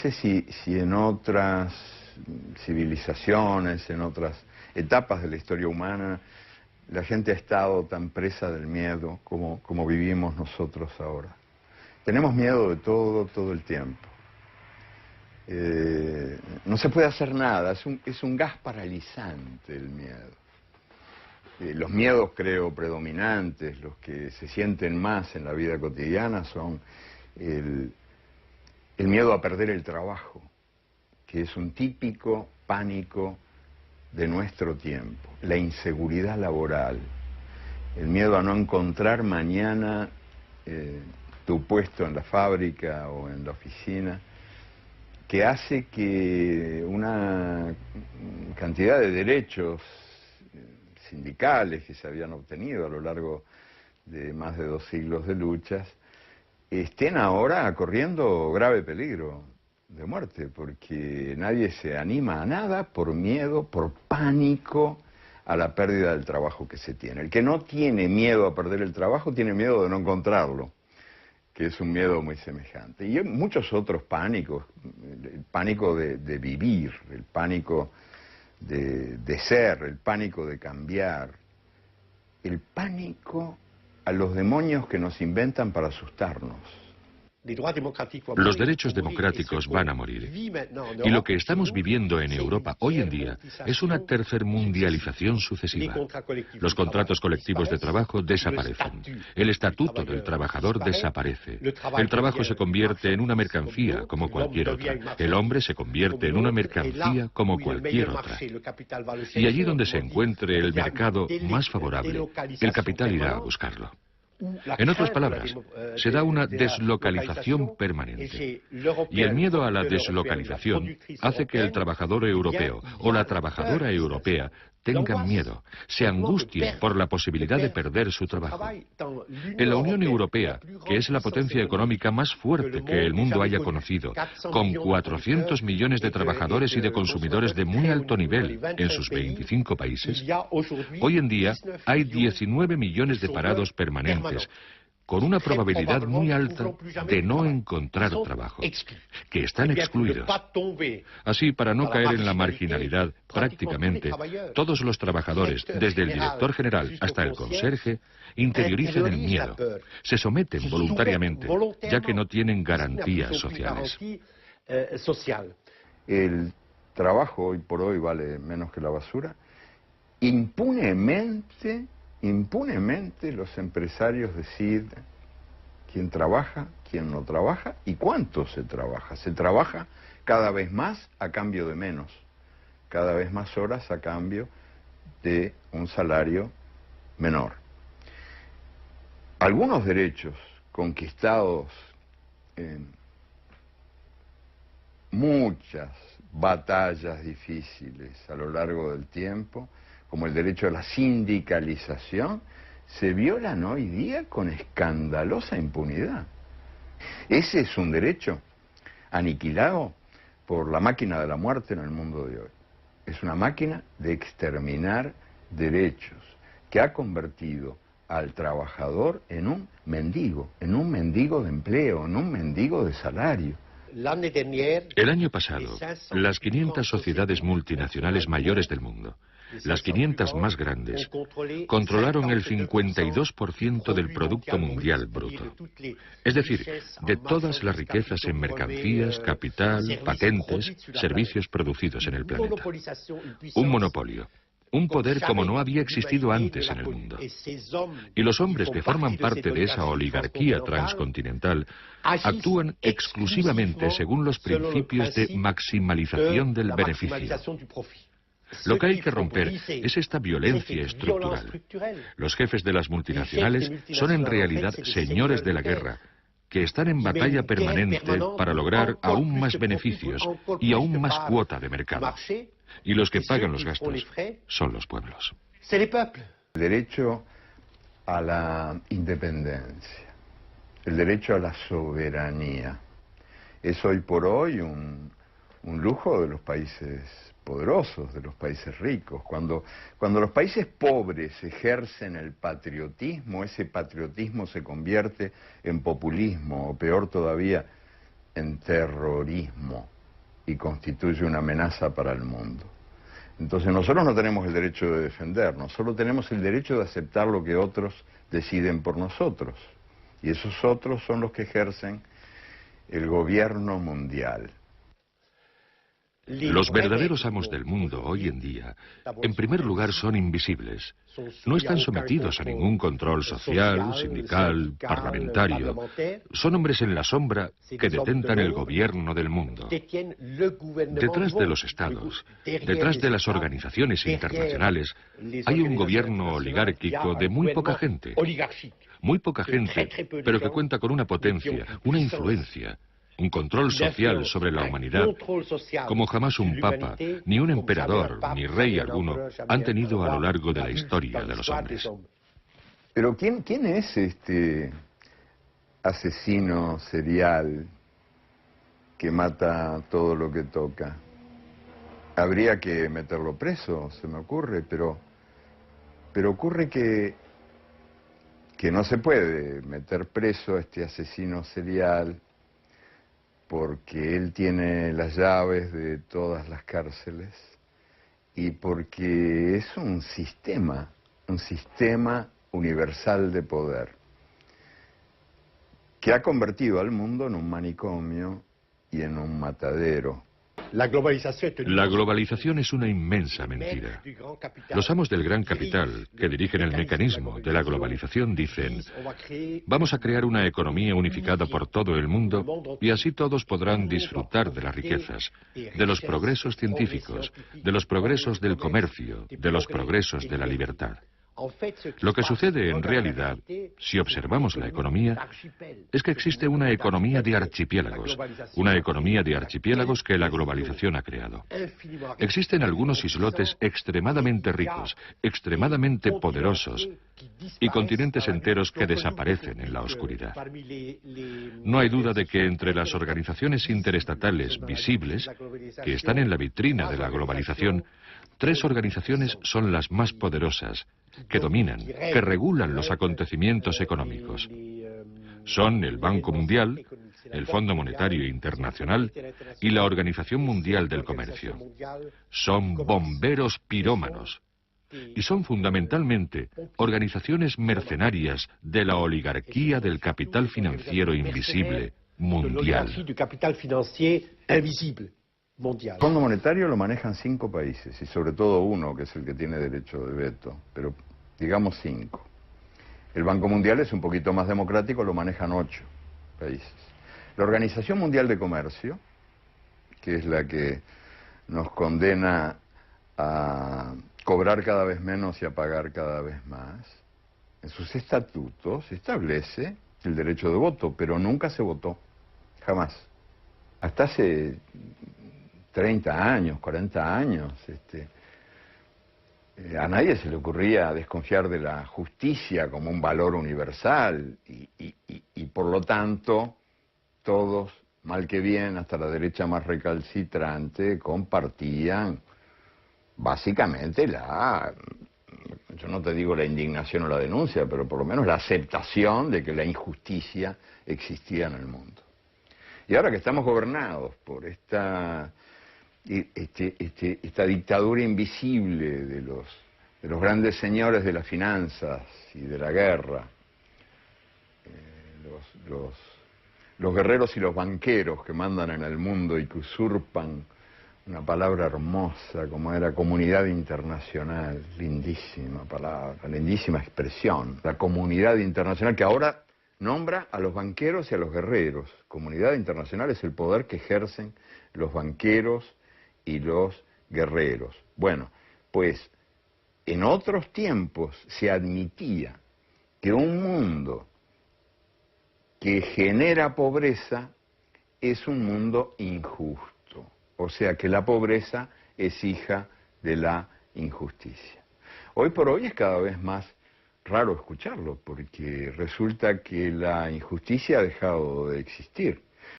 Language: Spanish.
sé si en otras civilizaciones, en otras etapas de la historia humana, la gente ha estado tan presa del miedo como vivimos nosotros ahora. Tenemos miedo de todo el tiempo. No se puede hacer nada, es un gas paralizante el miedo. Los miedos, creo, predominantes, los que se sienten más en la vida cotidiana son el miedo a perder el trabajo, que es un típico pánico de nuestro tiempo. La inseguridad laboral, el miedo a no encontrar mañana tu puesto en la fábrica o en la oficina, que hace que una cantidad de derechos sindicales que se habían obtenido a lo largo de más de 2 siglos de luchas estén ahora corriendo grave peligro de muerte, porque nadie se anima a nada por miedo, por pánico a la pérdida del trabajo que se tiene. El que no tiene miedo a perder el trabajo tiene miedo de no encontrarlo, que es un miedo muy semejante. Y hay muchos otros pánicos, el pánico de vivir, el pánico de ser, el pánico de cambiar, el pánico a los demonios que nos inventan para asustarnos. Los derechos democráticos van a morir. Y lo que estamos viviendo en Europa hoy en día es una tercermundialización sucesiva. Los contratos colectivos de trabajo desaparecen. El estatuto del trabajador desaparece. El trabajo se convierte en una mercancía como cualquier otra. El hombre se convierte en una mercancía como cualquier otra. Y allí donde se encuentre el mercado más favorable, el capital irá a buscarlo. En otras palabras, se da una deslocalización permanente. Y el miedo a la deslocalización hace que el trabajador europeo o la trabajadora europea tengan miedo, se angustien por la posibilidad de perder su trabajo. En la Unión Europea, que es la potencia económica más fuerte que el mundo haya conocido, con 400 millones de trabajadores y de consumidores de muy alto nivel en sus 25 países, hoy en día hay 19 millones de parados permanentes, con una probabilidad muy alta de no encontrar trabajo, que están excluidos. Así, para no caer en la marginalidad, prácticamente todos los trabajadores, desde el director general hasta el conserje, interiorizan el miedo, se someten voluntariamente, ya que no tienen garantías sociales. El trabajo hoy por hoy vale menos que la basura. Impunemente los empresarios deciden quién trabaja, quién no trabaja y cuánto se trabaja. Se trabaja cada vez más a cambio de menos, cada vez más horas a cambio de un salario menor. Algunos derechos conquistados en muchas batallas difíciles a lo largo del tiempo, como el derecho a la sindicalización, se violan hoy día con escandalosa impunidad. Ese es un derecho aniquilado por la máquina de la muerte en el mundo de hoy. Es una máquina de exterminar derechos que ha convertido al trabajador en un mendigo de empleo, en un mendigo de salario. El año pasado, las 500 sociedades multinacionales mayores del mundo, las 500 más grandes, controlaron el 52% del Producto Mundial Bruto. Es decir, de todas las riquezas en mercancías, capital, patentes, servicios producidos en el planeta. Un monopolio. Un poder como no había existido antes en el mundo. Y los hombres que forman parte de esa oligarquía transcontinental actúan exclusivamente según los principios de maximalización del beneficio. Lo que hay que romper es esta violencia estructural. Los jefes de las multinacionales son en realidad señores de la guerra, que están en batalla permanente para lograr aún más beneficios y aún más cuota de mercado. Y los que pagan los gastos son los pueblos. El derecho a la independencia, el derecho a la soberanía, es hoy por hoy un lujo de los países poderosos, de los países ricos. Cuando los países pobres ejercen el patriotismo, ese patriotismo se convierte en populismo, o peor todavía, en terrorismo y constituye una amenaza para el mundo. Entonces nosotros no tenemos el derecho de defendernos, solo tenemos el derecho de aceptar lo que otros deciden por nosotros. Y esos otros son los que ejercen el gobierno mundial. Los verdaderos amos del mundo hoy en día, en primer lugar, son invisibles. No están sometidos a ningún control social, sindical, parlamentario. Son hombres en la sombra que detentan el gobierno del mundo. Detrás de los estados, detrás de las organizaciones internacionales, hay un gobierno oligárquico de muy poca gente. Muy poca gente, pero que cuenta con una potencia, una influencia, un control social sobre la humanidad, como jamás un papa, ni un emperador, ni rey alguno han tenido a lo largo de la historia de los hombres. Pero ¿quién es este asesino serial que mata todo lo que toca? Habría que meterlo preso, se me ocurre, pero ocurre que no se puede meter preso a este asesino serial porque él tiene las llaves de todas las cárceles y porque es un sistema universal de poder que ha convertido al mundo en un manicomio y en un matadero. La globalización es una inmensa mentira. Los amos del gran capital, que dirigen el mecanismo de la globalización, dicen: vamos a crear una economía unificada por todo el mundo y así todos podrán disfrutar de las riquezas, de los progresos científicos, de los progresos del comercio, de los progresos de la libertad. Lo que sucede en realidad, si observamos la economía, es que existe una economía de archipiélagos que la globalización ha creado. Existen algunos islotes extremadamente ricos, extremadamente poderosos, y continentes enteros que desaparecen en la oscuridad. No hay duda de que entre las organizaciones interestatales visibles, que están en la vitrina de la globalización, 3 organizaciones son las más poderosas, que dominan, que regulan los acontecimientos económicos. Son el Banco Mundial, el Fondo Monetario Internacional y la Organización Mundial del Comercio. Son bomberos pirómanos y son fundamentalmente organizaciones mercenarias de la oligarquía del capital financiero invisible mundial. El Fondo Monetario lo manejan 5 países y sobre todo uno, que es el que tiene derecho de veto, pero digamos 5. El Banco Mundial es un poquito más democrático, lo manejan 8 países. La Organización Mundial de Comercio, que es la que nos condena a cobrar cada vez menos y a pagar cada vez más, en sus estatutos establece el derecho de voto, pero nunca se votó, jamás. Hasta hace 30 años, 40 años, a nadie se le ocurría desconfiar de la justicia como un valor universal y por lo tanto todos, mal que bien, hasta la derecha más recalcitrante, compartían básicamente yo no te digo la indignación o la denuncia, pero por lo menos la aceptación de que la injusticia existía en el mundo. Y ahora que estamos gobernados por esta dictadura invisible de los grandes señores de las finanzas y de la guerra, los guerreros y los banqueros que mandan en el mundo y que usurpan una palabra hermosa como era comunidad internacional, lindísima palabra, lindísima expresión, la comunidad internacional que ahora nombra a los banqueros y a los guerreros. Comunidad internacional es el poder que ejercen los banqueros y los guerreros. Bueno, pues en otros tiempos se admitía que un mundo que genera pobreza es un mundo injusto. O sea que la pobreza es hija de la injusticia. Hoy por hoy es cada vez más raro escucharlo, porque resulta que la injusticia ha dejado de existir.